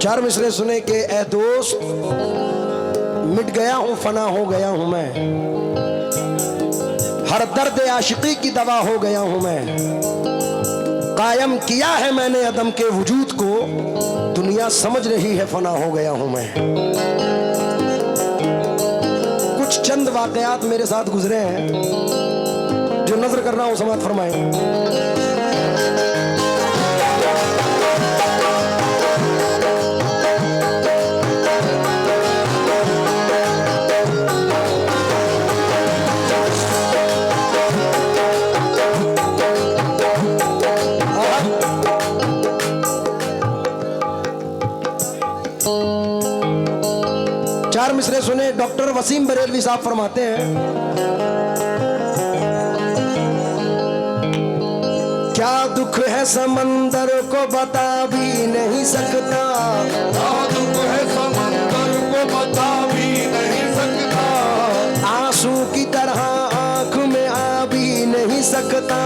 चार मिसरे सुने कि ए दोस्त, मिट गया हूं, फना हो गया हूं मैं, हर दर्द आशिकी की दवा हो गया हूं मैं, कायम किया है मैंने अदम के वजूद को, दुनिया समझ रही है फना हो गया हूं मैं। कुछ चंद वाकयात मेरे साथ गुजरे हैं जो नजर कर रहा हूं, समाअत फरमाएं। चार मिसरे सुने, डॉक्टर वसीम बरेलवी साहब फरमाते हैं, क्या दुख है समंदर को बता भी नहीं सकता, क्या दुख है समंदर को बता भी नहीं सकता, आंसू की तरह आंख में आ भी नहीं सकता,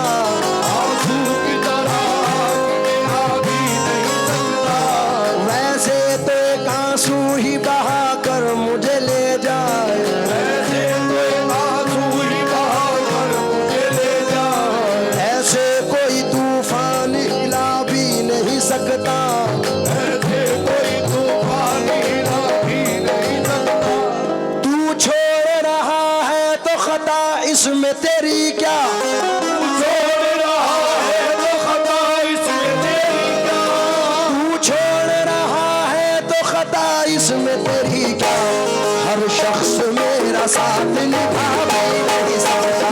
आंसू की तरह आंख में आ भी नहीं सकता, वैसे तो एक आंसू ही बहा कर मुझे ले जाए, ऐसे तो एक आंसू ही बहा कर मुझे ले जाए, ऐसे कोई तूफान हिला भी नहीं सकता, ऐसे कोई तूफान हिला भी नहीं सकता, तू छोड़ रहा है तो खता इसमें तेरी क्या, छोड़ रहा है तो खता इसमें तेरी क्या, तू छोड़ रहा है तो खता इसमें तेरी क्या, हर शख्स मेरा साथ निभा भी नहीं सकता,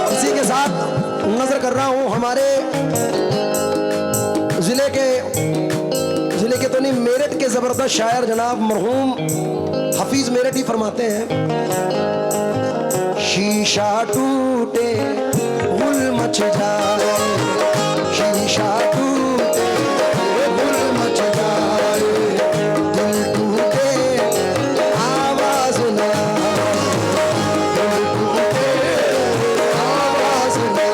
इसी के साथ नजर कर रहा हूं हमारे जिले के तो नहीं, मेरठ के जबरदस्त शायर जनाब मरहूम हफीज मेरठी फरमाते हैं, शीशा टूटे गुल मच जाए, शीशा टूटे गुल मच जाए, दिल टूटे आवाज ना, दिल टूटे आवाज ना,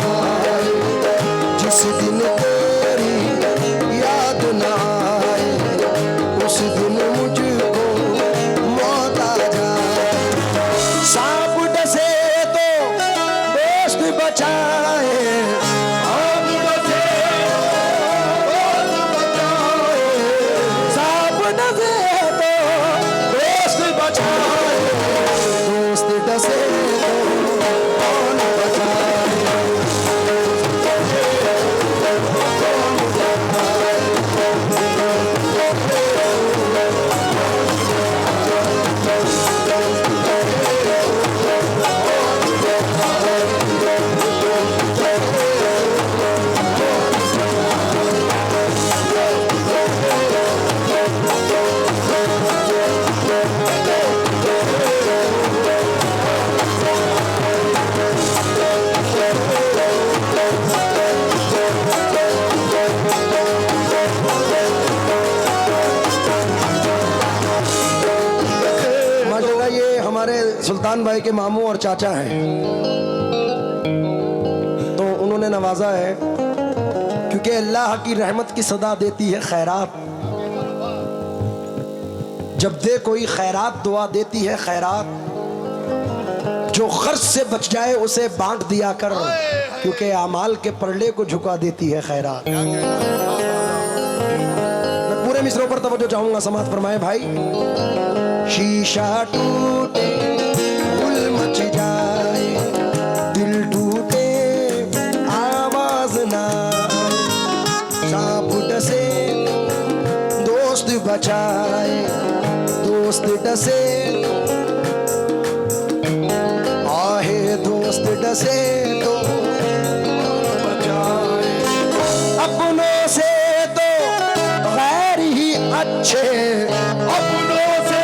जिस दिन तेरी याद ना आए, उस दिन मुझको मौत आ जाए, सांप डसे तो दोस्त बचाए, सांप डसे दोस्त बचाए, सांप डसे तो दोस्त बचाए, दोस्त डसे तो कौन बचाए, माशाल्लाह ये हमारे सुल्तान भाई के मामू और चाचा हैं, तो उन्होंने नवाजा है, क्योंकि अल्लाह की रहमत की सदा देती है खैरात, जब दे कोई खैरात दुआ देती है खैरात, जो खर्च से बच जाए उसे बांट दिया कर, क्योंकि अमाल के परले को झुका देती है खैरात। मैं पूरे मिसरों पर तवज्जो चाहूंगा, समाअत फरमाए भाई। शीशा टूटे गुल मच जाए, दिल टूटे आवाज ना, सांप डसे दोस्त बचाए, दोस्त डसे आहे, दोस्त डसे तो बचाए, अपनों से तो गैर ही अच्छे, अपनों से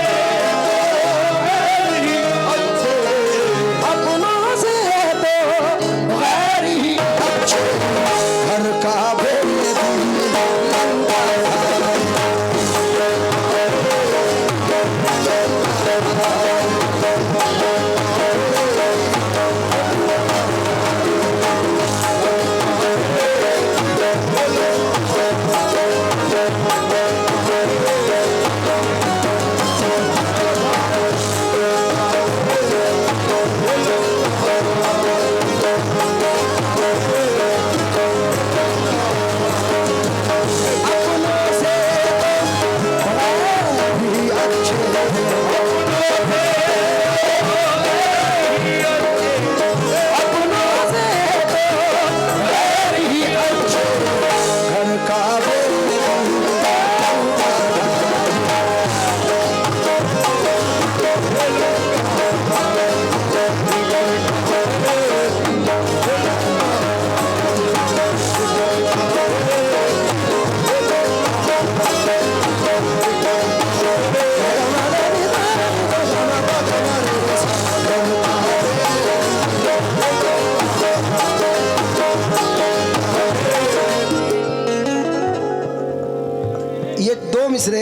ये दो मिसरे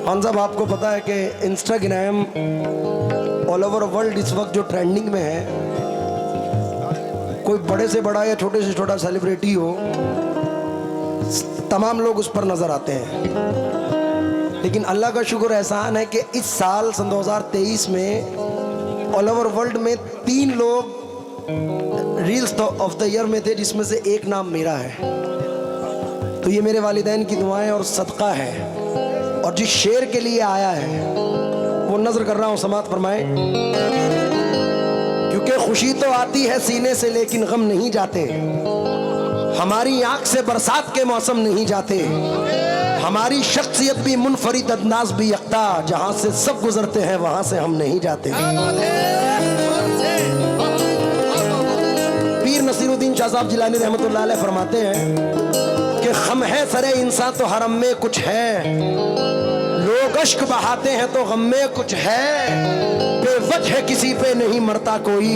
हम सब आपको पता है कि इंस्टाग्राम ऑल ओवर वर्ल्ड इस वक्त जो ट्रेंडिंग में है, कोई बड़े से बड़ा या छोटे से छोटा सेलिब्रिटी हो, तमाम लोग उस पर नजर आते हैं। लेकिन अल्लाह का शुक्र एहसान है कि इस साल सन 2023 में ऑल ओवर वर्ल्ड में 3 लोग रील्स ऑफ द ईयर में थे, जिसमें से एक नाम मेरा है। तो ये मेरे वालिदैन की दुआएं और सदका है। और जिस शेर के लिए आया है वो नजर कर रहा हूं, समात फरमाए। क्योंकि खुशी तो आती है सीने से लेकिन गम नहीं जाते, हमारी आंख से बरसात के मौसम नहीं जाते, हमारी शख्सियत भी मुनफरिद अंदाज भी यकता, जहां से सब गुजरते हैं वहां से हम नहीं जाते। पीर नसीरुद्दीन शाह साहब जिलानी रहमतुल्लाह अलैह फरमाते हैं कि गम है सरे इंसान तो हरम में कुछ है, लोग अश्क बहाते हैं तो गम में कुछ है, बेवजह किसी पे नहीं मरता कोई,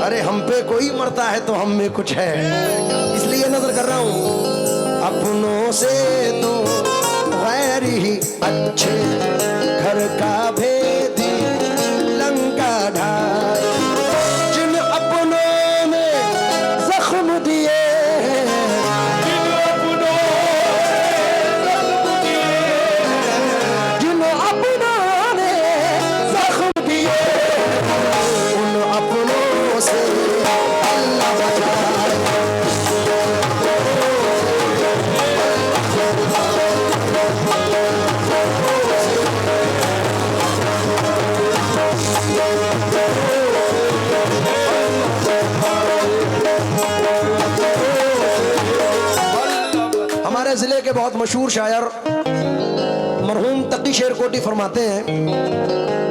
अरे हम पे कोई मरता है तो हम में कुछ है। इसलिए नजर कर रहा हूं, अपनों से तो गैर ही अच्छे, घर का भेदी लंका ढाई, जिन अपनों ने जख्म दिए, जिले के बहुत मशहूर शायर मरहूम तकी शेर कोटी फरमाते हैं,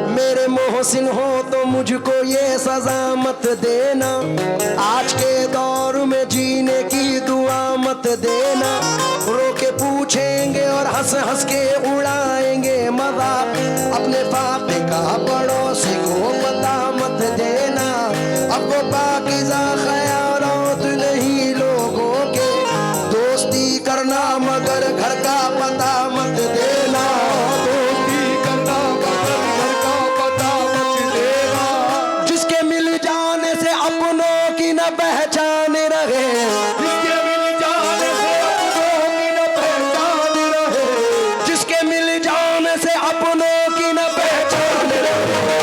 मेरे मोहसिन हो तो मुझको ये सजा मत देना, आज के दौर में जीने की दुआ मत देना, रो के पूछेंगे और हंस हंस के उड़ाएंगे मजाक, अपने पापे का पड़ोसी को पता मत देना, अब वो पाकीज़ा ख़यालात नहीं लोगों के, दोस्ती करना मगर घर का पता मत देना, दोस्ती करना मगर घर का पता मत देना, जिसके मिल जाने से अपनों की न पहचान रहे, जिसके मिल जाने से अपनों की न पहचान रहे, जिसके मिल जाने से अपनों की न पहचान रहे,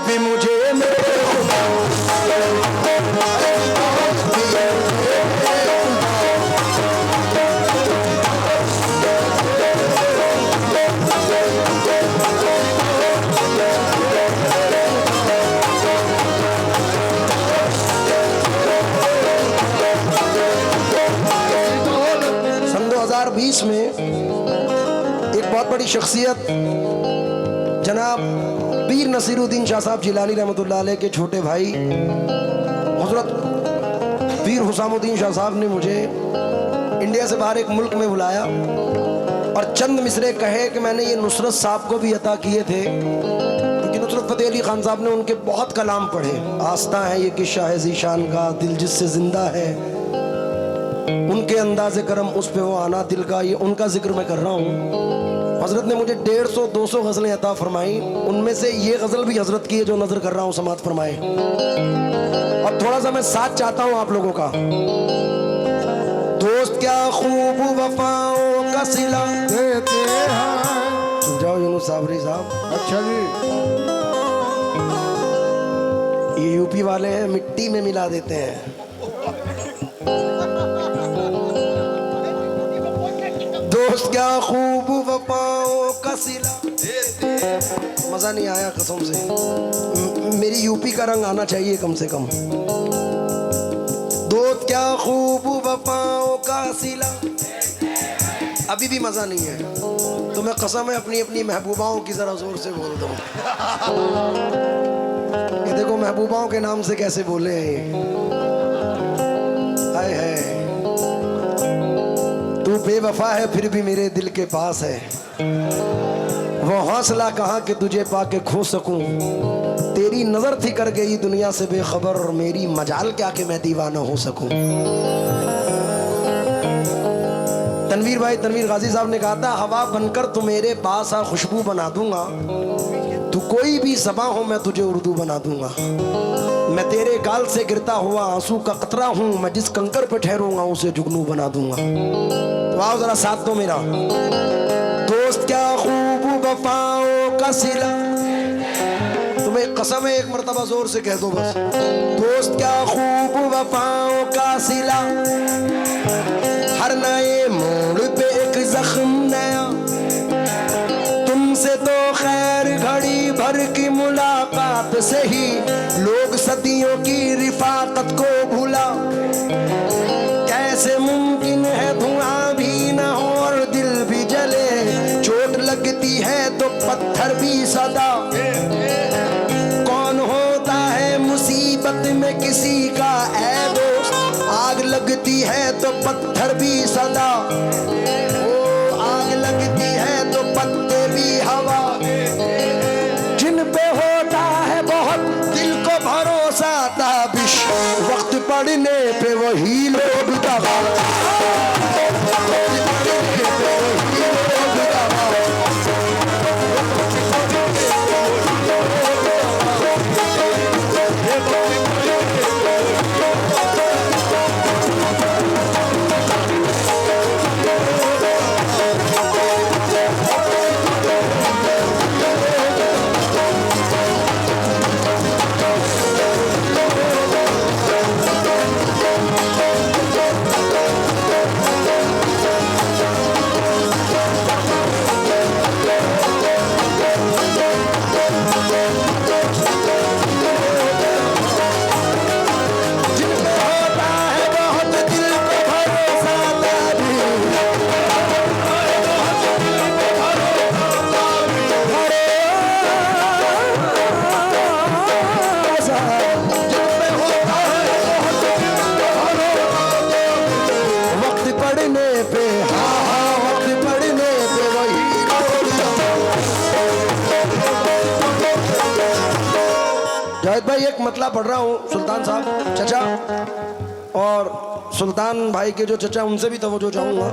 भी मुझे मेरे सन 2020 में एक बहुत बड़ी शख्सियत जनाब पीर नसीरुद्दीन शाह साहब जिलानी रहमतुल्लाह अलैह के छोटे भाई हजरत पीर हुसामुद्दीन शाह साहब ने मुझे इंडिया से बाहर एक मुल्क में बुलाया और चंद मिसरे कहे कि मैंने ये नुसरत साहब को भी अता किए थे, क्योंकि नुसरत फतेह अली खान साहब ने उनके बहुत कलाम पढ़े। आस्था है ये किस्सा है जीशान का, दिल जिससे जिंदा है, उनके अंदाज़े करम उस पे वो आना दिल का, ये उनका जिक्र मैं कर रहा हूँ। हजरत ने मुझे 150-200 गज़लें अता फरमाई, उनमें से ये गज़ल भी हजरत की है जो नजर कर रहा हूँ, समात फरमाए। और थोड़ा सा मैं साथ चाहता हूँ आप लोगों का। दोस्त क्या खूब वफाओं का सिला देते हैं। चुप जाओ यूनुस साबरी साहब। अच्छा जी, ये यूपी वाले हैं, मिट्टी में मिला देते हैं। दोस्त क्या खूब वफाओं का सिला, मजा नहीं आया कसम से, मेरी यूपी का रंग आना चाहिए कम से कम। दोस्त क्या खूब वफाओं का सिला, अभी भी मजा नहीं है तो मैं कसम है अपनी अपनी महबूबाओं की जरा जोर से बोल दूं। ये देखो महबूबाओं के नाम से कैसे बोले हैं। हाय है तू बेवफा है फिर भी मेरे दिल के पास है, वो हौसला कहाँ कि तुझे पाके खो सकूं, तेरी नजर थी कर गई दुनिया से बेखबर, और मेरी मजाल क्या कि मैं दीवाना हो सकूं। तनवीर भाई तनवीर गाजी साहब ने कहा था, हवा बनकर तू मेरे पास आ खुशबू बना दूंगा, तू कोई भी ज़बां हो मैं तुझे उर्दू बना दूंगा, मैं तेरे गाल से गिरता हुआ आंसू का कतरा हूँ, मैं जिस कंकर पे ठहरूंगा उसे जुगनू बना दूंगा। तो आओ जरा साथ दो मेरा। दोस्त क्या खूब वफाओं का सिला, तुम्हें कसम है एक मर्तबा जोर से कह दो बस। दोस्त क्या खूब वफाओं का सिला, हर नए मोड़ पे एक जख्म नया, तुमसे तो खैर घड़ी भर की मुलाकात से ही लोग सदियों की रिफाकत को भूला, कैसे मुमकिन है धुआं भी ना हो और दिल भी जले, चोट लगती है तो पत्थर भी सदा, कौन होता है मुसीबत में किसी का ऐ दोस्त, आग लगती है तो पत्थर भी सदा, ओ आग लगती है तो पत्ते भी हवा, जिन पे होता है बहुत दिल को भरोसा ताबिश, वक्त पड़ने पे वही लोग दगा, जाहिद भाई एक मतला पढ़ रहा हूँ, सुल्तान साहब चचा और सुल्तान भाई के जो चचा उनसे भी तवज्जो चाहूंगा,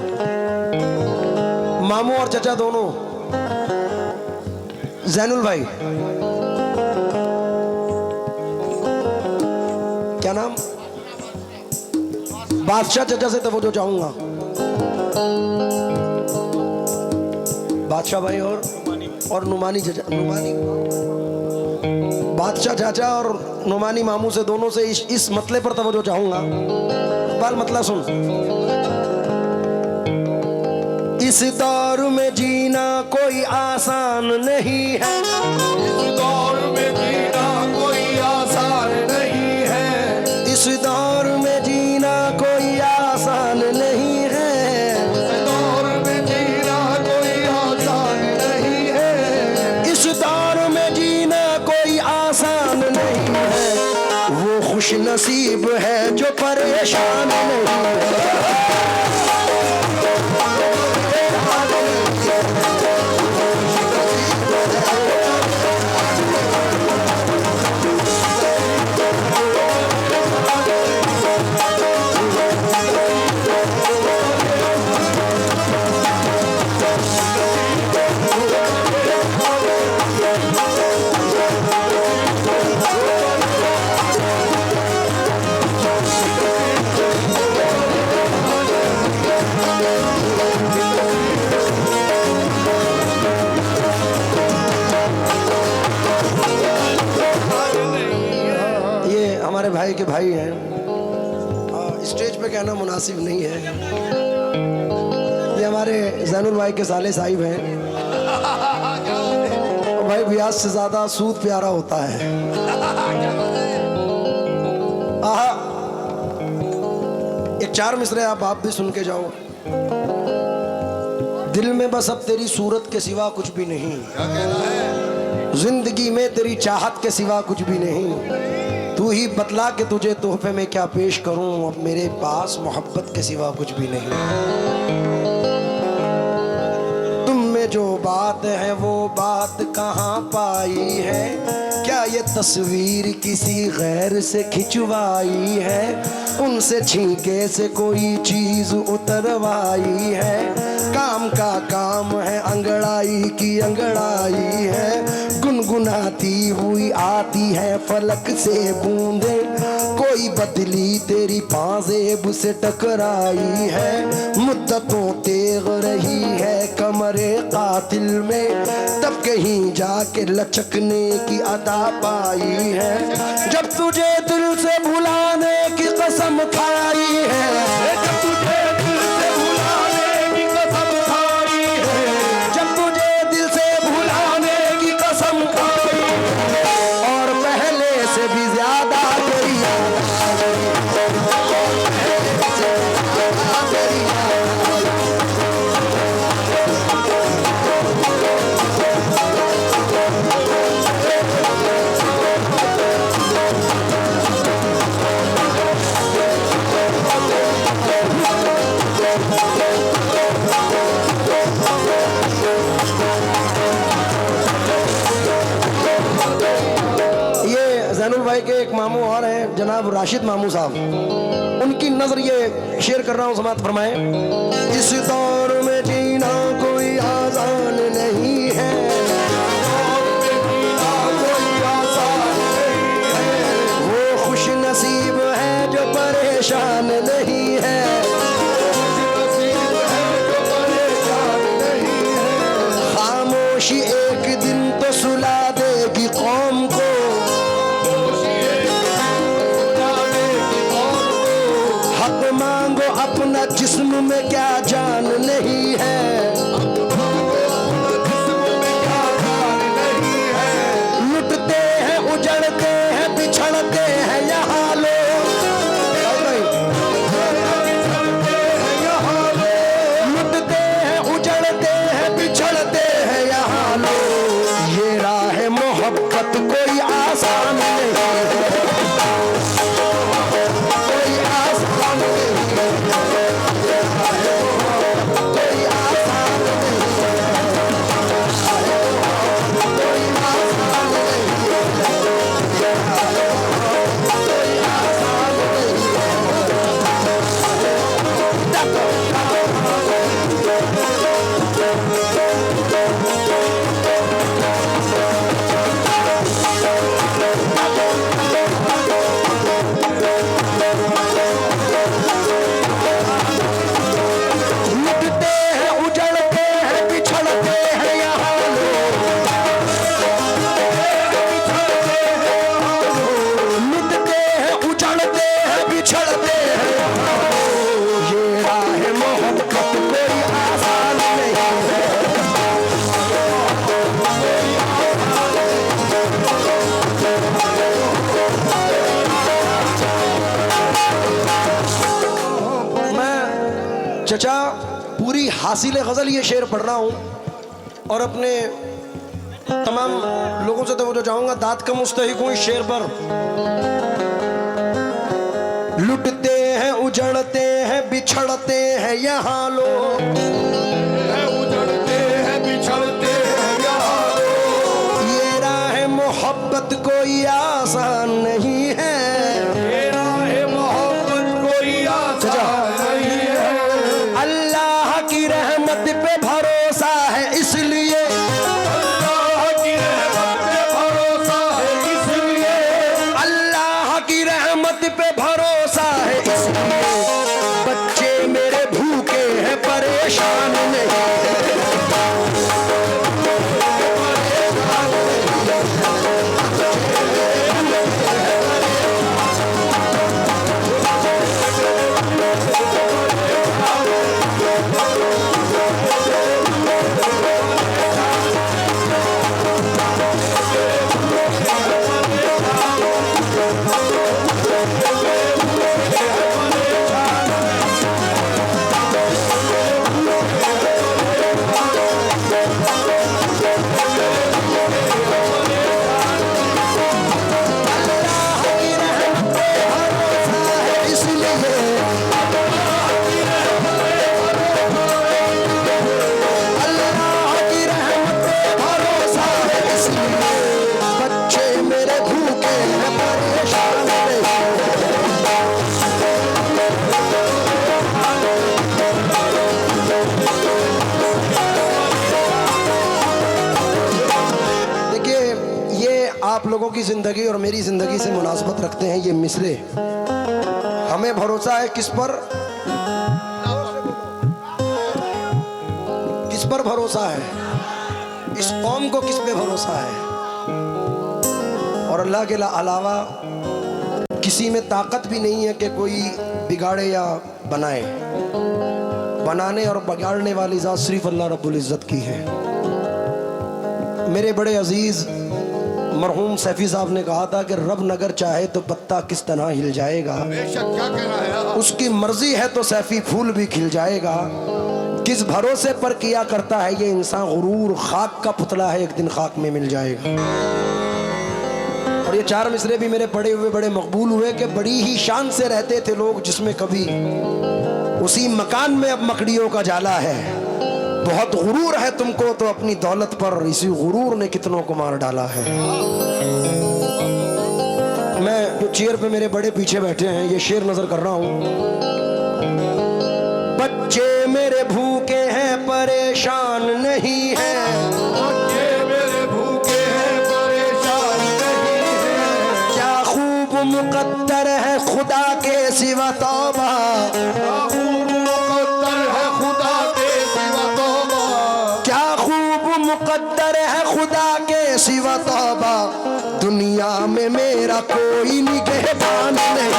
मामू और चचा दोनों, जैनुल भाई क्या नाम, बादशाह चचा से तवज्जो चाहूंगा, बादशाह भाई और नुमानी चचा, नुमानी बादशाह चाचा और नुमानी मामू से दोनों से इस मतले पर तवज्जो चाहूंगा। बाल मतला सुन। इस दौर में जीना कोई आसान नहीं है, इस दौर में जीना कोई आसान नहीं है, इस दौर में जीना कोई आसान नहीं है, इस दौर में जीना कोई आसान नहीं है, इस दौर में जीना कोई आसान नहीं है। वो खुश नसीब है जो परेशान नहीं है। हमारे भाई के भाई हैं, स्टेज पे कहना मुनासिब नहीं है। ये हमारे जैनुल भाई के साले साहिब हैं। और भाई ब्याज से ज्यादा सूद प्यारा होता है। आहा, एक 4 मिसरे आप भी सुन के जाओ। दिल में बस अब तेरी सूरत के सिवा कुछ भी नहीं, क्या कहना है? जिंदगी में तेरी चाहत के सिवा कुछ भी नहीं। तू ही बतला के तुझे तोहफे में क्या पेश करूं, अब मेरे पास मोहब्बत के सिवा कुछ भी नहीं। तुम में जो बात है वो बात कहाँ पाई है, क्या ये तस्वीर किसी गैर से खिंचवाई है, उनसे छींके से कोई चीज उतरवाई है। काम का काम है, अंगड़ाई की अंगड़ाई है, गुनगुनाती हुई आती है फलक से बूंदे, कोई बदली तेरी पाजेब से टकराई है। मुद्दतों तेग रही है कमरे कातिल में, तब कहीं जाके लचकने की अदा पाई है। जब तुझे दिल से भुलाने की कसम खाई है, जब तुझे दिल से भुलाने की कसम खाई है, जब तुझे दिल से भुलाने की कसम खाई और पहले से भी ज्यादा तेरी याद जैनुल भाई के एक मामू और हैं जनाब राशिद मामू साहब, उनकी नजर ये शेयर कर रहा हूँ, समाप्त फरमाएं। इस दौर में जीना कोई आसान नहीं है, वो खुश नसीब है जो परेशान नहीं है। खामोशी एक दिन तो सुला देगी कौम को, हक मांगो अपना जिस्म में क्या जान नहीं हासिल गज़ल ये शेर पढ़ रहा हूँ और अपने तमाम लोगों से तो चाहूँगा दाद का मुस्तहिक हूँ इस शेर पर। लुटते हैं उजड़ते हैं बिछड़ते हैं यहाँ लोग, उजड़ते हैं बिछड़ते हैं यहाँ लोग। ये राह मोहब्बत कोई आसान नहीं है, ये राह मोहब्बत कोई आसान नहीं है। अल्लाह की रहमत पे भरोसा है इसलिए, अल्लाह की रहमत पे भरोसा है इसलिए, अल्लाह की रहमत पे भरोसा है इसलिए बच्चे मेरे भूखे हैं परेशान नहीं। आप लोगों की जिंदगी और मेरी जिंदगी से मुनासबत रखते हैं ये मिसरे। हमें भरोसा है किस पर? किस पर भरोसा है? इस कौम को किस पे भरोसा है? और अल्लाह के अलावा किसी में ताकत भी नहीं है कि कोई बिगाड़े या बनाए। बनाने और बिगाड़ने वाली ज़ात सिर्फ अल्लाह रब्बुल इज़्ज़त की है। मेरे बड़े अजीज मरहूम सैफी साहब ने कहा था कि रब नगर चाहे तो पत्ता किस तरह हिल जाएगा, बेशक क्या कह रहा है, उसकी मर्जी है तो सैफी फूल भी खिल जाएगा। किस भरोसे पर किया करता है ये इंसान गुरूर, खाक का पुतला है एक दिन खाक में मिल जाएगा। और ये चार मिसरे भी मेरे पढ़े हुए बड़े मकबूल हुए कि बड़ी ही शान से रहते थे लोग जिसमें कभी उसी मकान में अब मकड़ियों का जाला है। बहुत गुरूर है तुमको तो अपनी दौलत पर, इसी गुरूर ने कितनों को मार डाला है। मैं जो चेयर पे मेरे बड़े पीछे बैठे हैं ये शेर नजर कर रहा हूं। बच्चे मेरे भूखे हैं परेशान नहीं है, बच्चे मेरे भूखे हैं परेशान नहीं है। क्या खूब मुकद्दर है खुदा के सिवा तौबा, मुकद्दर है खुदा के सिवा तौबा, दुनिया में मेरा कोई निगहबान नहीं।